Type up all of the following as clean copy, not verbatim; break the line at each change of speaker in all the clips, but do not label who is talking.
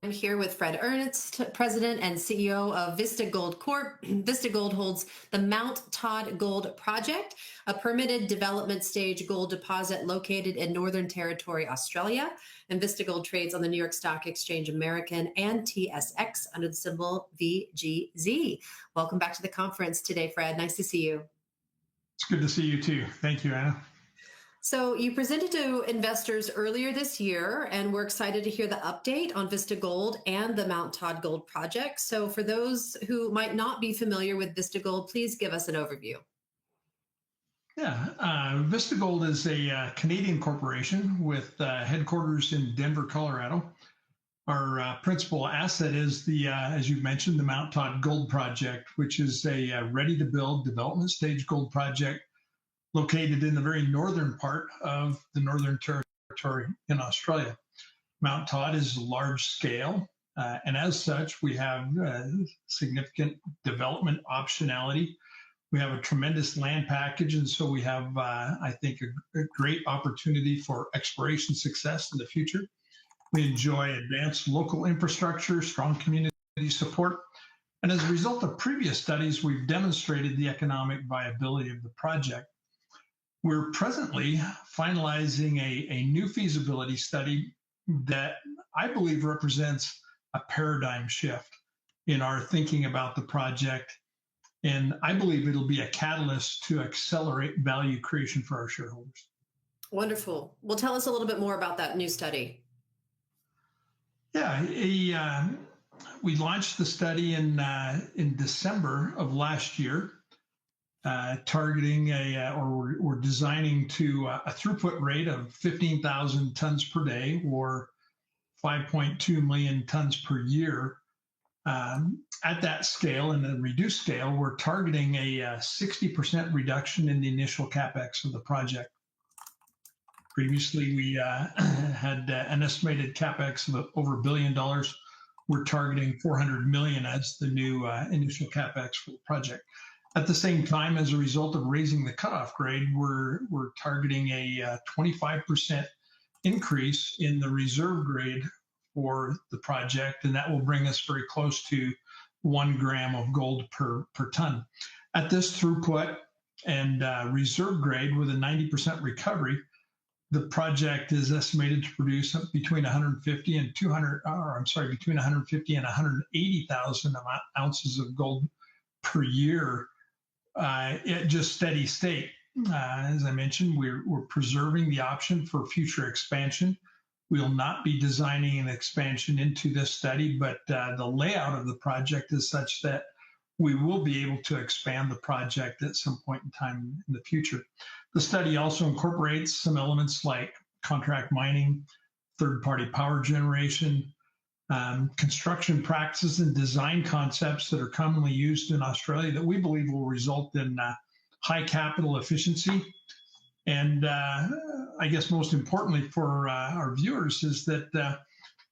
I'm here with Fred Ernst, President and CEO of Vista Gold Corp. Vista Gold holds the Mount Todd Gold Project, a permitted development stage gold deposit located in Northern Territory, Australia. And Vista Gold trades on the New York Stock Exchange American and TSX under the symbol VGZ. Welcome back to the conference today, Fred. Nice to see you.
It's good to see you too. Thank you, Anna.
So you presented to investors earlier this year, and we're excited to hear the update on Vista Gold and the Mount Todd Gold Project. So for those who might not be familiar with Vista Gold, please give us an overview.
Yeah, Vista Gold is a Canadian corporation with headquarters in Denver, Colorado. Our principal asset is as you mentioned, the Mount Todd Gold Project, which is a ready-to-build development stage gold project located in the very northern part of the Northern Territory in Australia. Mount Todd is large scale, and as such, we have significant development optionality. We have a tremendous land package, and so we have, I think, a great opportunity for exploration success in the future. We enjoy advanced local infrastructure, strong community support, and as a result of previous studies, we've demonstrated the economic viability of the project. We're presently finalizing a new feasibility study that I believe represents a paradigm shift in our thinking about the project. And I believe it'll be a catalyst to accelerate value creation for our shareholders.
Wonderful. Well, tell us a little bit more about that new study.
Yeah, we launched the study in December of last year. Targeting we're designing to a throughput rate of 15,000 tons per day or 5.2 million tons per year. At that scale and a reduced scale, we're targeting a 60% reduction in the initial capex of the project. Previously, we had an estimated capex of over $1 billion. We're targeting 400 million as the new initial capex for the project. At the same time, as a result of raising the cutoff grade, we're targeting a 25% increase in the reserve grade for the project, and that will bring us very close to 1 gram of gold per ton. At this throughput and reserve grade with a 90% recovery, the project is estimated to produce between 150 and 180,000 ounces of gold per year. At just steady state. As I mentioned, we're preserving the option for future expansion. We will not be designing an expansion into this study, but the layout of the project is such that we will be able to expand the project at some point in time in the future. The study also incorporates some elements like contract mining, third-party power generation, construction practices and design concepts that are commonly used in Australia that we believe will result in high capital efficiency. And I guess most importantly for our viewers is that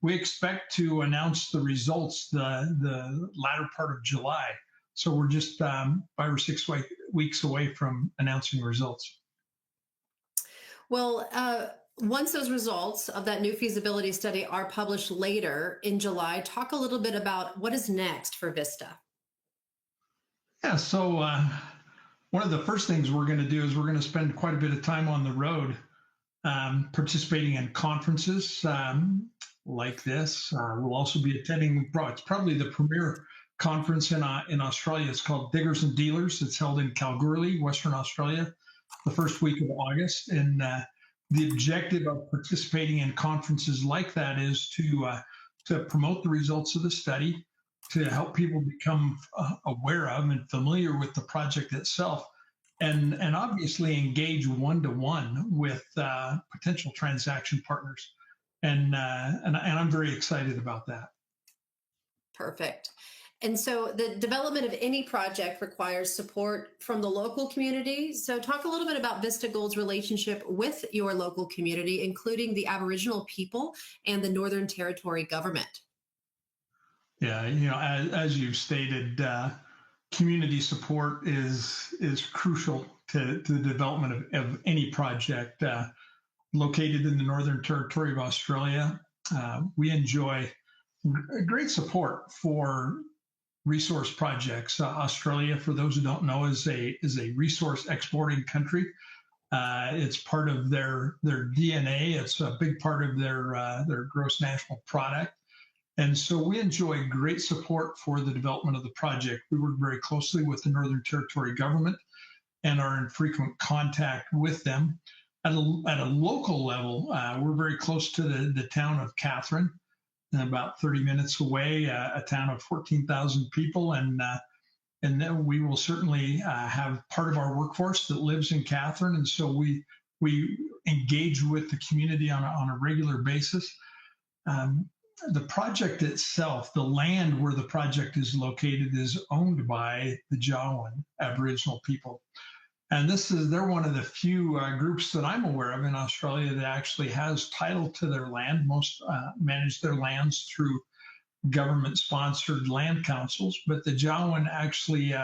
we expect to announce the results the latter part of July. So we're just 5 or 6 weeks away from announcing results.
Well, once those results of that new feasibility study are published later in July, talk a little bit about what is next for Vista.
Yeah, so one of the first things we're going to do is we're going to spend quite a bit of time on the road participating in conferences like this. We'll also be attending, it's probably the premier conference in Australia. It's called Diggers and Dealers. It's held in Kalgoorlie, Western Australia, the first week of August. And the objective of participating in conferences like that is to promote the results of the study, to help people become aware of and familiar with the project itself, and obviously engage one-to-one with potential transaction partners. And I'm very excited about that.
Perfect. And so the development of any project requires support from the local community. So talk a little bit about Vista Gold's relationship with your local community, including the Aboriginal people and the Northern Territory government.
Yeah, you know, as you've stated, community support is crucial to the development of any project located in the Northern Territory of Australia. We enjoy great support for resource projects. Australia, for those who don't know, is a resource exporting country. It's part of their DNA. It's a big part of their gross national product. And so we enjoy great support for the development of the project. We work very closely with the Northern Territory government and are in frequent contact with them. At a local level, we're very close to the town of Catherine, about 30 minutes away, a town of 14,000 people. And then we will certainly have part of our workforce that lives in Catherine. And so we engage with the community on a regular basis. The project itself, the land where the project is located, is owned by the Jawoyn Aboriginal people. And they're one of the few groups that I'm aware of in Australia that actually has title to their land. Most manage their lands through government-sponsored land councils, but the Jawoyn actually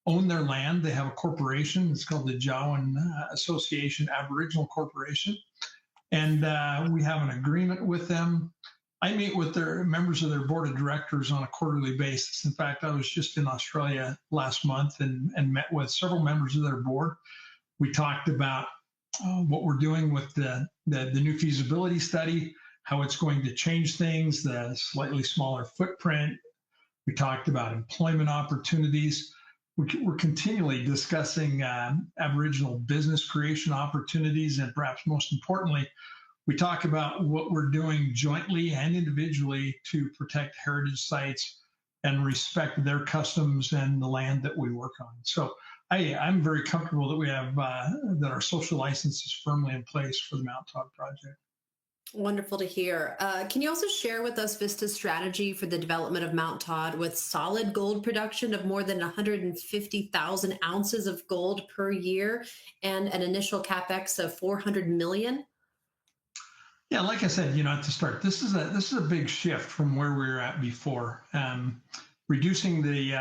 own their land. They have a corporation. It's called the Jawoyn Association Aboriginal Corporation, and we have an agreement with them. I meet with their members of their board of directors on a quarterly basis. In fact, I was just in Australia last month and met with several members of their board. We talked about what we're doing with the new feasibility study, how it's going to change things, the slightly smaller footprint. We talked about employment opportunities. We're continually discussing Aboriginal business creation opportunities, and perhaps most importantly, we talk about what we're doing jointly and individually to protect heritage sites and respect their customs and the land that we work on. So I'm very comfortable that we have that our social license is firmly in place for the Mount Todd project.
Wonderful to hear. Can you also share with us Vista's strategy for the development of Mount Todd with solid gold production of more than 150,000 ounces of gold per year and an initial capex of $400 million?
Yeah, like I said, at the start, this is a big shift from where we were at before. Reducing the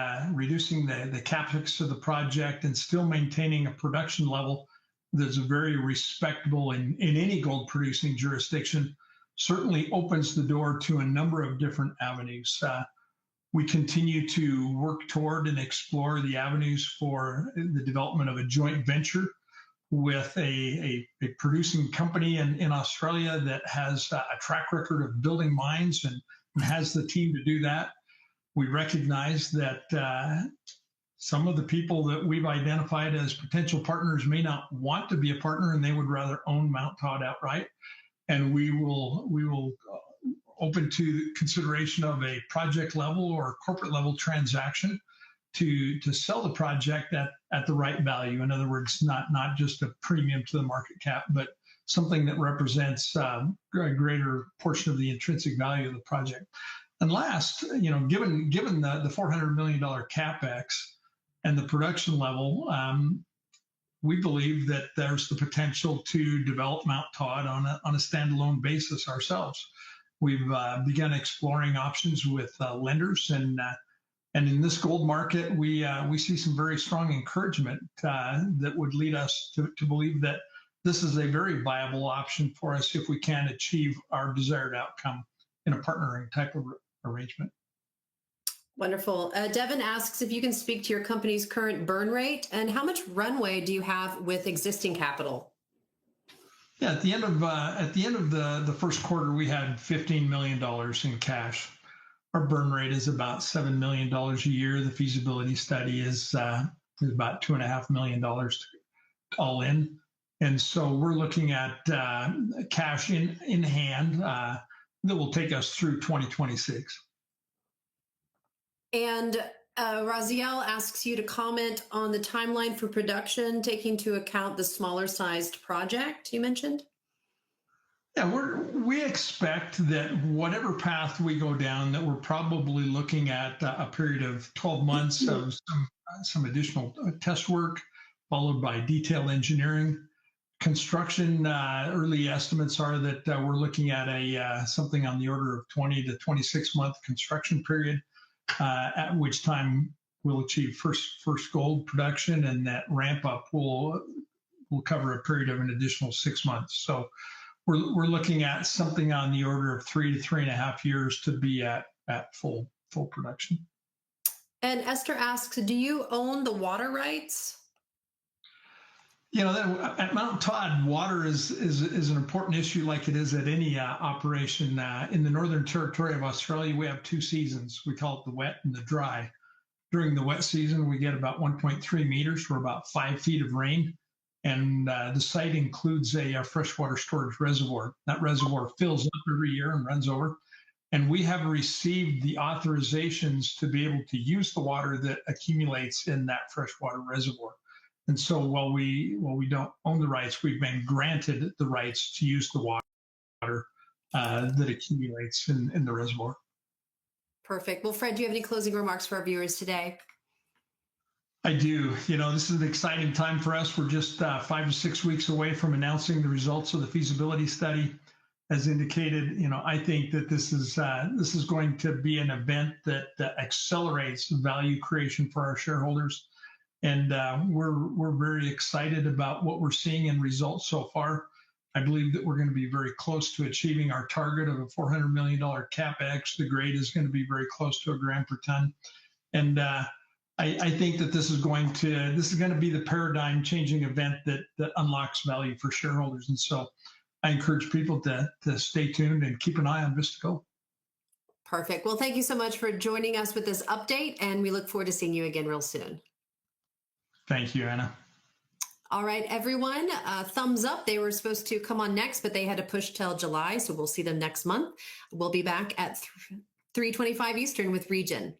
capex of the project and still maintaining a production level that's very respectable in any gold producing jurisdiction certainly opens the door to a number of different avenues. We continue to work toward and explore the avenues for the development of a joint venture with a producing company in Australia that has a track record of building mines and has the team to do that. We recognize that some of the people that we've identified as potential partners may not want to be a partner, and they would rather own Mount Todd outright. And we will open to consideration of a project level or corporate level transaction to sell the project at the right value. In other words, not just a premium to the market cap, but something that represents a greater portion of the intrinsic value of the project. And last, given the $400 million capex and the production level, we believe that there's the potential to develop Mount Todd on a standalone basis ourselves. We've begun exploring options with lenders, and in this gold market, we see some very strong encouragement that would lead us to believe that this is a very viable option for us if we can achieve our desired outcome in a partnering type of arrangement.
Wonderful. Devin asks if you can speak to your company's current burn rate and how much runway do you have with existing capital?
Yeah, at the end of the first quarter, we had $15 million in cash. Our burn rate is about $7 million a year. The feasibility study is about $2.5 million all in. And so we're looking at cash in hand that will take us through 2026.
And Raziel asks you to comment on the timeline for production, taking into account the smaller sized project you mentioned.
Yeah, we expect that whatever path we go down, that we're probably looking at a period of 12 months of some additional test work, followed by detailed engineering. Construction, early estimates are that we're looking at something on the order of 20 to 26 month construction period, at which time we'll achieve first gold production, and that ramp up will cover a period of an additional 6 months. So we're looking at something on the order of 3 to 3.5 years to be at full production.
And Esther asks, do you own the water rights?
At Mount Todd, water is an important issue, like it is at any operation. In the Northern Territory of Australia, we have 2 seasons. We call it the wet and the dry. During the wet season, we get about 1.3 meters for about 5 feet of rain. And the site includes a freshwater storage reservoir. That reservoir fills up every year and runs over. And we have received the authorizations to be able to use the water that accumulates in that freshwater reservoir. And so while we don't own the rights, we've been granted the rights to use the water that accumulates in the reservoir.
Perfect. Well, Fred, do you have any closing remarks for our viewers today?
I do. This is an exciting time for us. We're just 5 to 6 weeks away from announcing the results of the feasibility study. As indicated, I think that this is going to be an event that accelerates value creation for our shareholders. And we're very excited about what we're seeing in results so far. I believe that we're going to be very close to achieving our target of a $400 million CapEx. The grade is going to be very close to a gram per ton. And I think that this is going to be the paradigm changing event that unlocks value for shareholders. And so I encourage people to stay tuned and keep an eye on Vista Gold.
Perfect. Well, thank you so much for joining us with this update, and we look forward to seeing you again real soon.
Thank you, Anna.
All right, everyone, thumbs up. They were supposed to come on next, but they had to push till July, so we'll see them next month. We'll be back at 3:25 Eastern with Region.